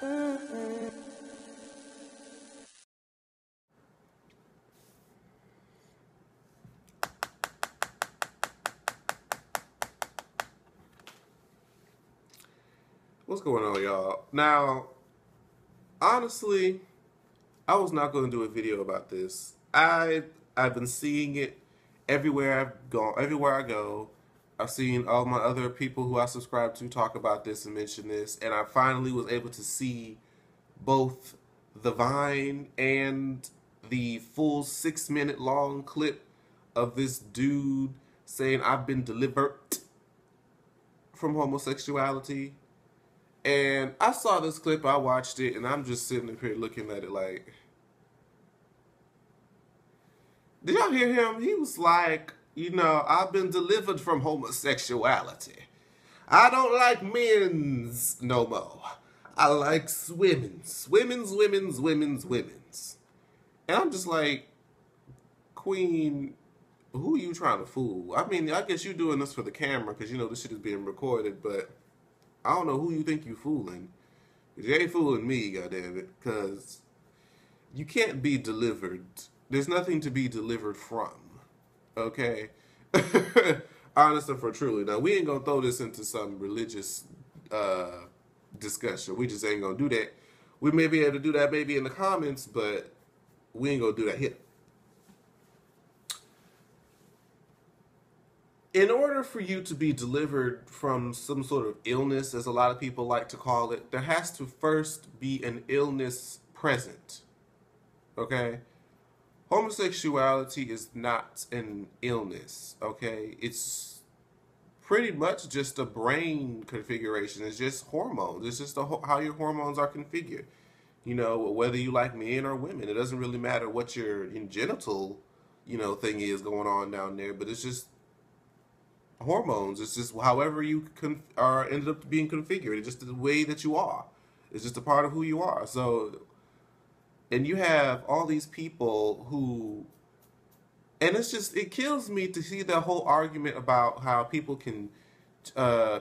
What's going on, y'all? Now, honestly, I was not going to do a video about this. I've been seeing it everywhere I've gone, everywhere I go. I've seen all my other people who I subscribe to talk about this and mention this, and I finally was able to see both the Vine and the full 6 minute long clip of this dude saying I've been delivered from homosexuality. And I saw this clip, I watched it, and I'm just sitting up here looking at it like, did y'all hear him? He was like, I've been delivered from homosexuality. I don't like men's no more. I like women's. Women's. And I'm just like, Queen, who are you trying to fool? I mean, I guess you're doing this for the camera because, this shit is being recorded, but I don't know who you think you fooling. You ain't fooling me, goddammit, because you can't be delivered. There's nothing to be delivered from, okay? Honest and for truly. Now, we ain't going to throw this into some religious discussion. We just ain't going to do that. We may be able to do that maybe in the comments, but we ain't going to do that here. In order for you to be delivered from some sort of illness, as a lot of people like to call it, there has to first be an illness present, okay? Homosexuality is not an illness, okay? It's pretty much just a brain configuration. It's just hormones. It's just how your hormones are configured. Whether you like men or women, it doesn't really matter what your genital, thing is going on down there, but it's just hormones. It's just however you are ended up being configured. It's just the way that you are. It's just a part of who you are. So, and you have all these people who, and it kills me to see the whole argument about how people can,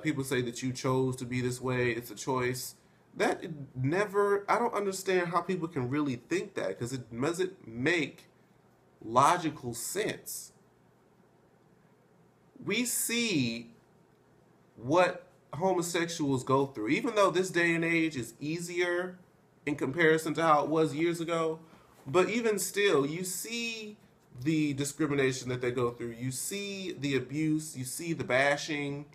people say that you chose to be this way. It's a choice. I don't understand how people can really think that, because it doesn't make logical sense. We see what homosexuals go through, even though this day and age is easier in comparison to how it was years ago. But even still, you see the discrimination that they go through. You see the abuse. You see the bashing.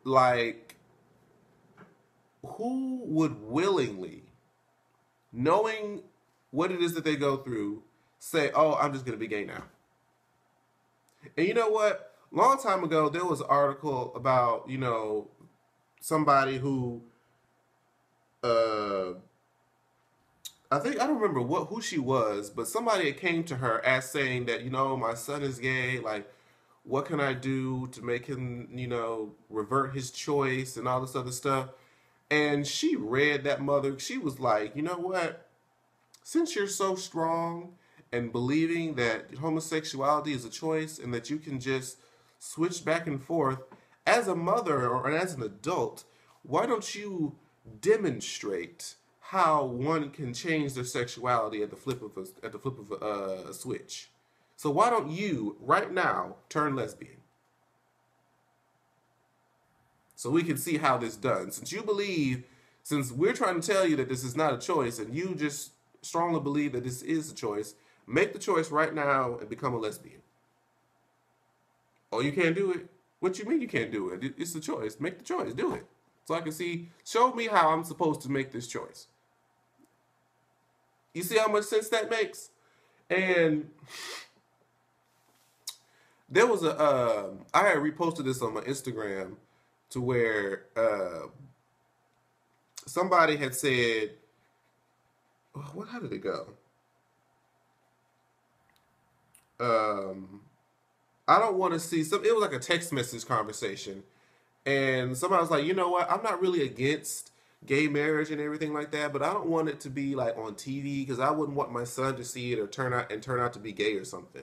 Like, who would willingly, knowing what it is that they go through, say, oh, I'm just going to be gay now? And you know what? Long time ago, there was an article about, somebody who, I don't remember who she was, but somebody came to her as saying that, my son is gay, like, what can I do to make him, revert his choice and all this other stuff. And she read that mother, she was like, you know what? Since you're so strong and believing that homosexuality is a choice and that you can just switch back and forth, as a mother or as an adult, why don't you demonstrate how one can change their sexuality at the flip of a switch? So why don't you right now turn lesbian? So we can see how this is done. Since we're trying to tell you that this is not a choice and you just strongly believe that this is a choice, make the choice right now and become a lesbian. Oh, you can't do it? What you mean you can't do it? It's a choice. Make the choice. Do it. So I can show me how I'm supposed to make this choice. You see how much sense that makes? And there was I had reposted this on my Instagram to where somebody had said, how did it go? I don't want to see it was like a text message conversation, and somebody was like, you know what, I'm not really against gay marriage and everything like that, but I don't want it to be like on TV because I wouldn't want my son to see it or turn out to be gay or something.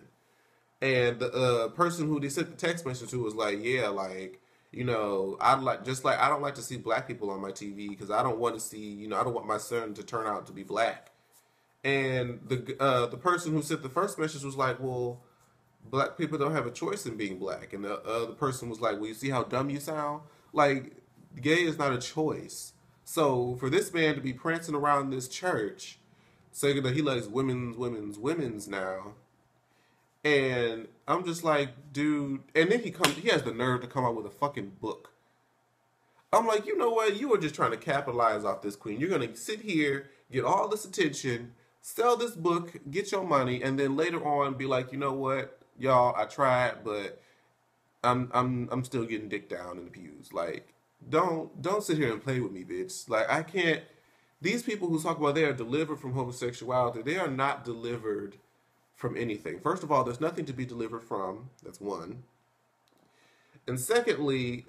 And the person who they sent the text message to was like, yeah, like, You know, I like just like I don't like to see black people on my TV because I don't want to see, I don't want my son to turn out to be black. And the person who sent the first message was like, well, black people don't have a choice in being black. And the other person was like, well, you see how dumb you sound? Like, gay is not a choice. So for this man to be prancing around this church saying that he likes women's now, and I'm just like, dude. And then he has the nerve to come out with a fucking book. I'm like, you know what? You are just trying to capitalize off this queen. You're gonna sit here, get all this attention, sell this book, get your money, and then later on be like, you know what, y'all, I tried, but I'm still getting dick down in the pews. Like, don't sit here and play with me, bitch. Like, I can't. These people who talk about they are delivered from homosexuality, they are not delivered from anything. First of all, there's nothing to be delivered from. That's one. And secondly,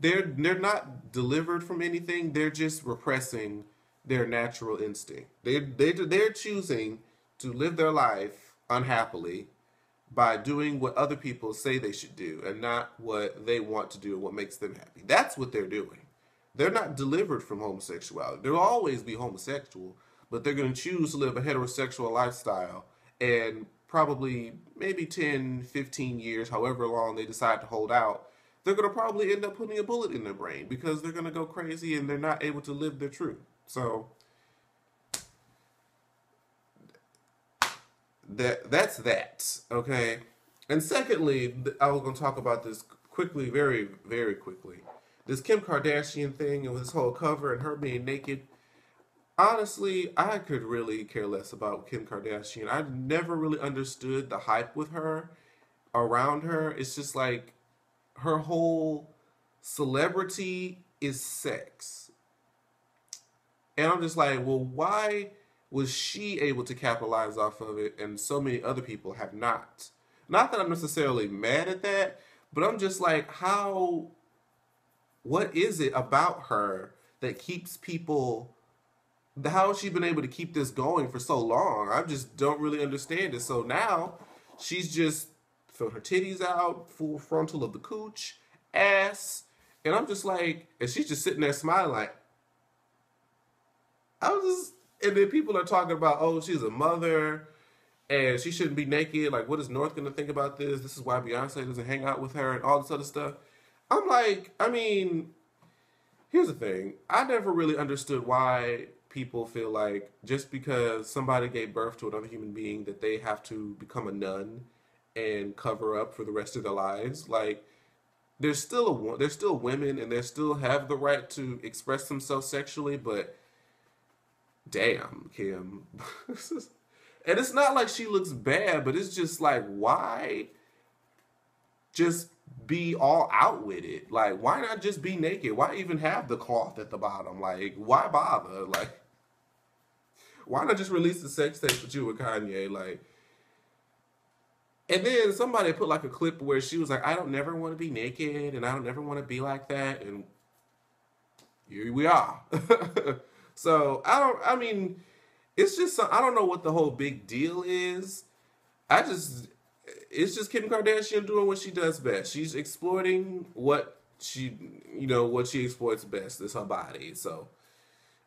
they're not delivered from anything. They're just repressing their natural instinct. They're choosing to live their life unhappily by doing what other people say they should do and not what they want to do and what makes them happy. That's what they're doing. They're not delivered from homosexuality. They'll always be homosexual, but they're going to choose to live a heterosexual lifestyle and probably maybe 10, 15 years, however long they decide to hold out, they're going to probably end up putting a bullet in their brain because they're going to go crazy and they're not able to live their truth. So that's that, okay? And secondly, I was going to talk about this quickly, very, very quickly. This Kim Kardashian thing and this whole cover and her being naked. Honestly, I could really care less about Kim Kardashian. I never really understood the hype with her, around her. It's just like her whole celebrity is sex. And I'm just like, well, why was she able to capitalize off of it and so many other people have not? Not that I'm necessarily mad at that, but I'm just like, what is it about her that keeps people, how has she been able to keep this going for so long? I just don't really understand it. So now she's just filled her titties out, full frontal of the cooch, ass, and I'm just like, and she's just sitting there smiling like, I was just, and then people are talking about, oh, she's a mother and she shouldn't be naked. Like, what is North going to think about this? This is why Beyonce doesn't hang out with her and all this other stuff. I'm like, I mean, here's the thing. I never really understood why people feel like just because somebody gave birth to another human being that they have to become a nun and cover up for the rest of their lives. Like, there's still women and they still have the right to express themselves sexually, but damn, Kim. And it's not like she looks bad, but it's just like, why just be all out with it? Like, why not just be naked? Why even have the cloth at the bottom? Like, why bother? Like, why not just release the sex tape with you and Kanye? Like, and then somebody put like a clip where she was like, I don't never want to be naked and I don't never want to be like that. And here we are. So I mean, it's just, I don't know what the whole big deal is. It's just Kim Kardashian doing what she does best. She's exploiting what what she exploits best is her body. So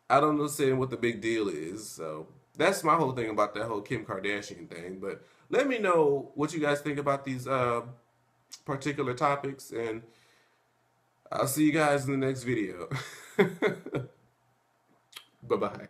I don't understand what the big deal is. So that's my whole thing about that whole Kim Kardashian thing. But let me know what you guys think about these particular topics, and I'll see you guys in the next video. Bye-bye.